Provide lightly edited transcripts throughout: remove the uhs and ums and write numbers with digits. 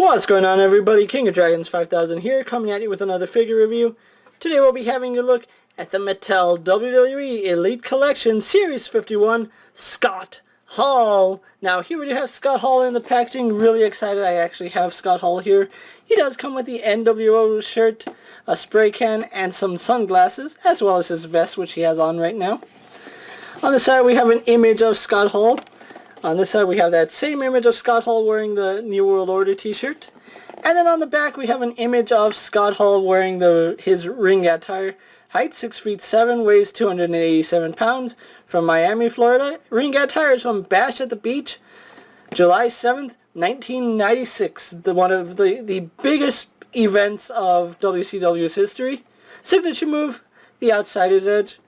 What's going on, everybody? King of Dragons 5000 here, coming at you with another figure review. Today we'll be having a look at the Mattel WWE Elite Collection Series 51 Scott Hall. Now here we do have Scott Hall in the packaging. Really excited I actually have Scott Hall here. He does come with the NWO shirt, a spray can, and some sunglasses, as well as his vest, which he has on right now. On the side we have an image of Scott Hall. On this side we have that same image of Scott Hall wearing the New World Order t-shirt. And then on the back we have an image of Scott Hall wearing his ring attire. Height 6'7", weighs 287 pounds, from Miami, Florida. Ring attire is from Bash at the Beach, July 7th, 1996. One of the biggest events of WCW's history. Signature move, the Outsider's Edge.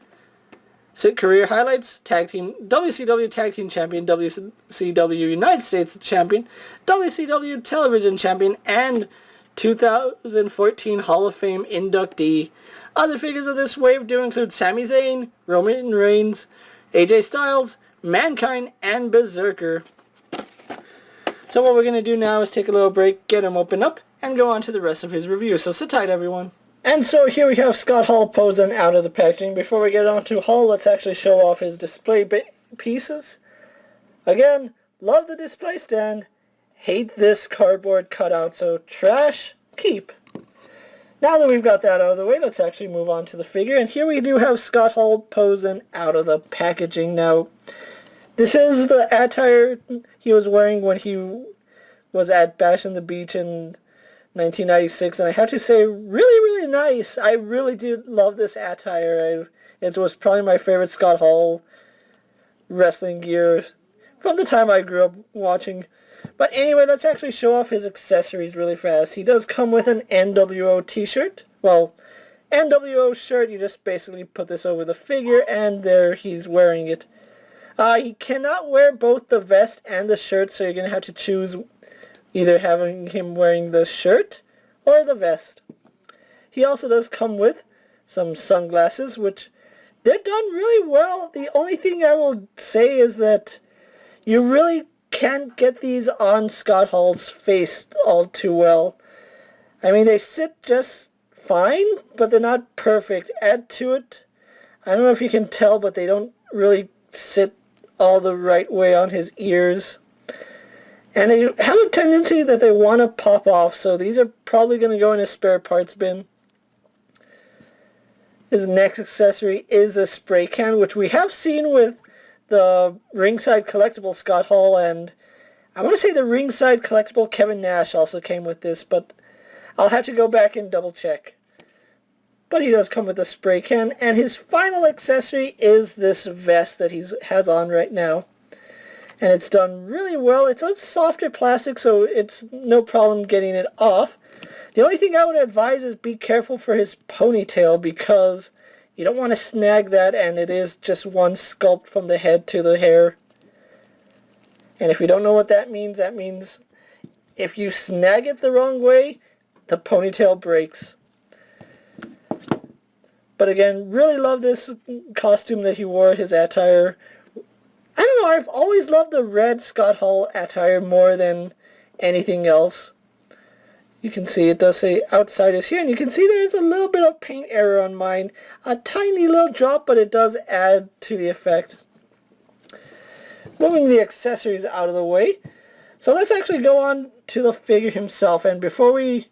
Career highlights: Tag Team WCW Tag Team Champion, WCW United States Champion, WCW Television Champion, and 2014 Hall of Fame inductee. Other figures of this wave do include Sami Zayn, Roman Reigns, AJ Styles, Mankind, and Berserker. So what we're going to do now is take a little break, get him opened up, and go on to the rest of his review. So sit tight, everyone. And so here we have Scott Hall posing out of the packaging. Before we get on to Hall, let's actually show off his display pieces. Again, love the display stand. Hate this cardboard cutout, so trash, keep. Now that we've got that out of the way, let's actually move on to the figure. And here we do have Scott Hall posing out of the packaging. Now, this is the attire he was wearing when he was at Bash on the Beach in 1996, and I have to say, really nice. I really do love this attire. It was probably my favorite Scott Hall wrestling gear from the time I grew up watching. But anyway, let's actually show off his accessories really fast. He does come with an NWO t-shirt. Well, NWO shirt, you just basically put this over the figure, and there he's wearing it. He cannot wear both the vest and the shirt, so you're going to have to choose either having him wearing the shirt or the vest. He also does come with some sunglasses, which they're done really well. The only thing I will say is that you really can't get these on Scott Hall's face all too well. I mean, they sit just fine, but they're not perfect. Add to it, I don't know if you can tell, but they don't really sit all the right way on his ears. And they have a tendency that they want to pop off, so these are probably going to go in a spare parts bin. His next accessory is a spray can, which we have seen with the Ringside Collectible Scott Hall, and I want to say the Ringside Collectible Kevin Nash also came with this, but I'll have to go back and double check. But he does come with a spray can, and his final accessory is this vest that he has on right now. And it's done really well. It's a softer plastic, so it's no problem getting it off. The only thing I would advise is be careful for his ponytail, because you don't want to snag that, and it is just one sculpt from the head to the hair. And if you don't know what that means if you snag it the wrong way, the ponytail breaks. But again, really love this costume that he wore, his attire. I don't know, I've always loved the red Scott Hall attire more than anything else. You can see it does say Outsiders here, and you can see there's a little bit of paint error on mine. A tiny little drop, but it does add to the effect. Moving the accessories out of the way. So let's actually go on to the figure himself, and before we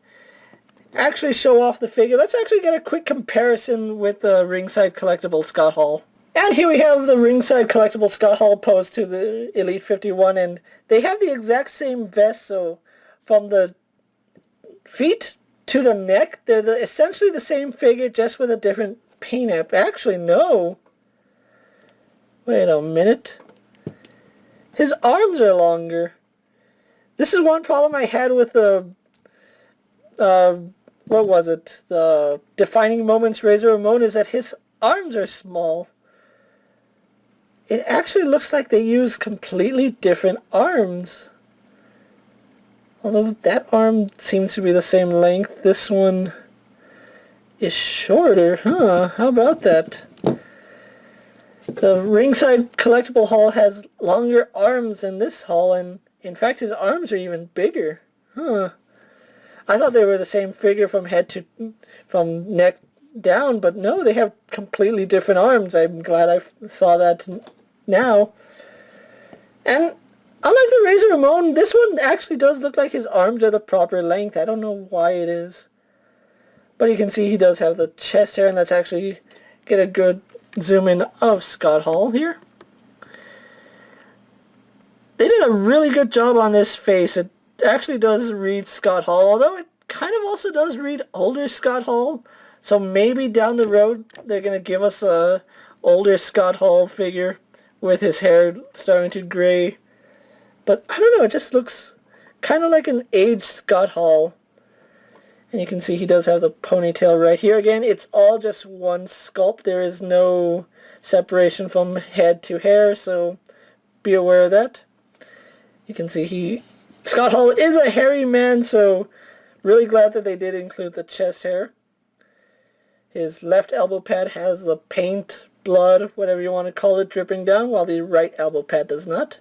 actually show off the figure, let's actually get a quick comparison with the Ringside Collectible Scott Hall. And here we have the Ringside Collectible Scott Hall posed to the Elite 51, and they have the exact same vest, so from the feet to the neck, they're essentially the same figure, just with a different paint app. Actually, no. Wait a minute. His arms are longer. This is one problem I had with the, what was it? The Defining Moments Razor Ramon, is that his arms are small. It actually looks like they use completely different arms. Although that arm seems to be the same length, this one is shorter, huh? How about that? The Ringside Collectible Hall has longer arms than this Hall, and in fact his arms are even bigger. Huh. I thought they were the same figure from from neck down, but no, they have completely different arms. I'm glad I saw that now. And unlike the Razor Ramon, this one actually does look like his arms are the proper length. I don't know why it is. But you can see he does have the chest hair, and let's actually get a good zoom in of Scott Hall here. They did a really good job on this face. It actually does read Scott Hall, although it kind of also does read older Scott Hall. So maybe down the road they're going to give us a older Scott Hall figure with his hair starting to gray. But I don't know, it just looks kind of like an aged Scott Hall. And you can see he does have the ponytail right here. Again, it's all just one sculpt. There is no separation from head to hair, so be aware of that. You can see Scott Hall is a hairy man, so really glad that they did include the chest hair. His left elbow pad has the paint, blood, whatever you want to call it, dripping down, while the right elbow pad does not.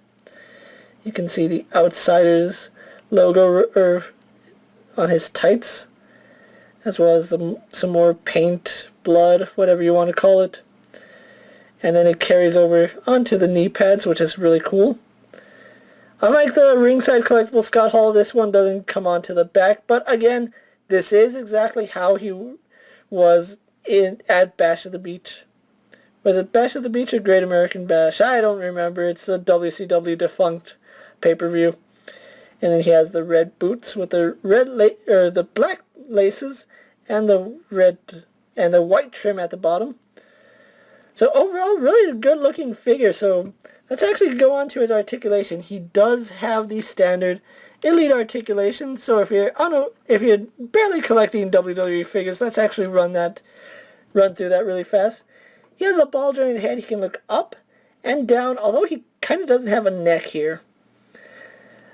You can see the Outsiders logo on his tights, as well as some more paint, blood, whatever you want to call it. And then it carries over onto the knee pads, which is really cool. Unlike the ringside collectible Scott Hall, this one doesn't come onto the back, but again, this is exactly how he was at Bash at the Beach. Was it Bash at the Beach or Great American Bash? I don't remember. It's the WCW defunct pay-per-view. And then he has the red boots with the the black laces and the red and the white trim at the bottom. So overall, really a good-looking figure. So let's actually go on to his articulation. He does have the standard elite articulation. So if you're barely collecting WWE figures, let's actually run through that really fast. He has a ball jointed head. He can look up and down, although he kind of doesn't have a neck here.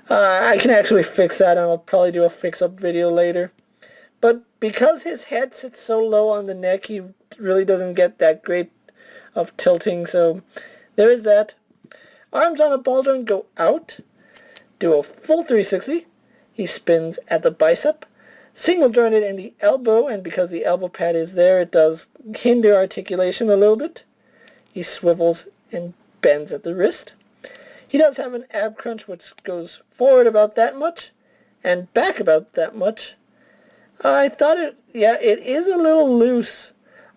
I can actually fix that, and I'll probably do a fix-up video later. But because his head sits so low on the neck, he really doesn't get that great of tilting, so there is that. Arms on a ball joint go out, do a full 360. He spins at the bicep, single jointed in the elbow, and because the elbow pad is there, it does hinder articulation a little bit. He swivels and bends at the wrist. He does have an ab crunch, which goes forward about that much and back about that much. I thought it is a little loose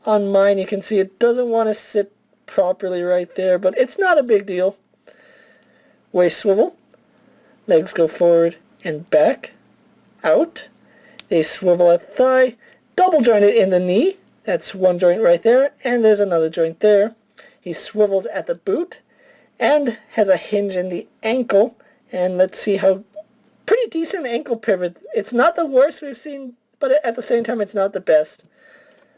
on mine. You can see it doesn't want to sit properly right there, but it's not a big deal. Waist swivel. Legs go forward and back, out. They swivel at thigh, double jointed in the knee. That's one joint right there, and there's another joint there. He swivels at the boot and has a hinge in the ankle. And let's see how pretty decent ankle pivot. It's not the worst we've seen, but at the same time, it's not the best.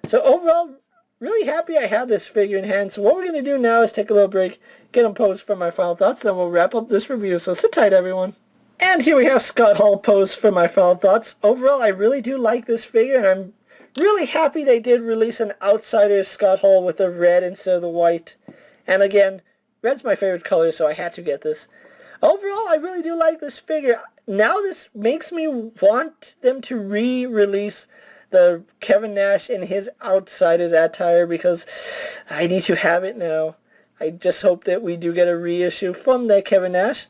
So overall, really happy I have this figure in hand. So what we're going to do now is take a little break, get them posed for my final thoughts, then we'll wrap up this review. So sit tight, everyone. And here we have Scott Hall posed for my final thoughts. Overall, I really do like this figure, and I'm really happy they did release an Outsiders Scott Hall with the red instead of the white. And again, red's my favorite color, so I had to get this. Overall, I really do like this figure. Now this makes me want them to re-release the Kevin Nash in his Outsiders attire, because I need to have it now. I just hope that we do get a reissue from that Kevin Nash.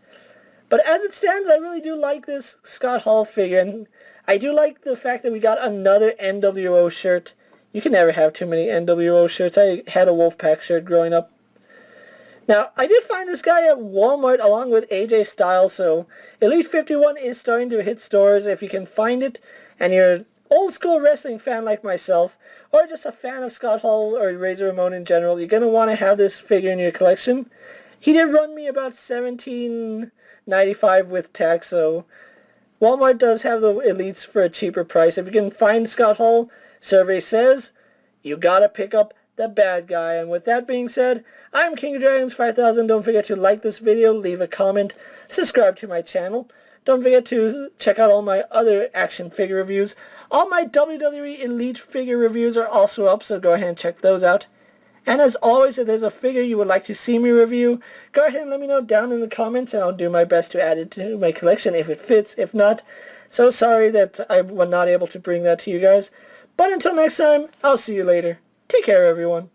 But as it stands, I really do like this Scott Hall figure, and I do like the fact that we got another NWO shirt. You can never have too many NWO shirts. I had a Wolfpack shirt growing up. Now, I did find this guy at Walmart along with AJ Styles, so Elite 51 is starting to hit stores. If you can find it, and you're an old school wrestling fan like myself, or just a fan of Scott Hall or Razor Ramon in general, you're going to want to have this figure in your collection. He did run me about $17.95 with tax, so Walmart does have the Elites for a cheaper price. If you can find Scott Hall, survey says, you got to pick up the bad guy. And with that being said, I'm King of Dragons 5000. Don't forget to like this video, leave a comment, subscribe to my channel. Don't forget to check out all my other action figure reviews. All my WWE Elite figure reviews are also up, so go ahead and check those out. And as always, if there's a figure you would like to see me review, go ahead and let me know down in the comments, and I'll do my best to add it to my collection if it fits. If not, so sorry that I was not able to bring that to you guys. But until next time, I'll see you later. Take care, everyone.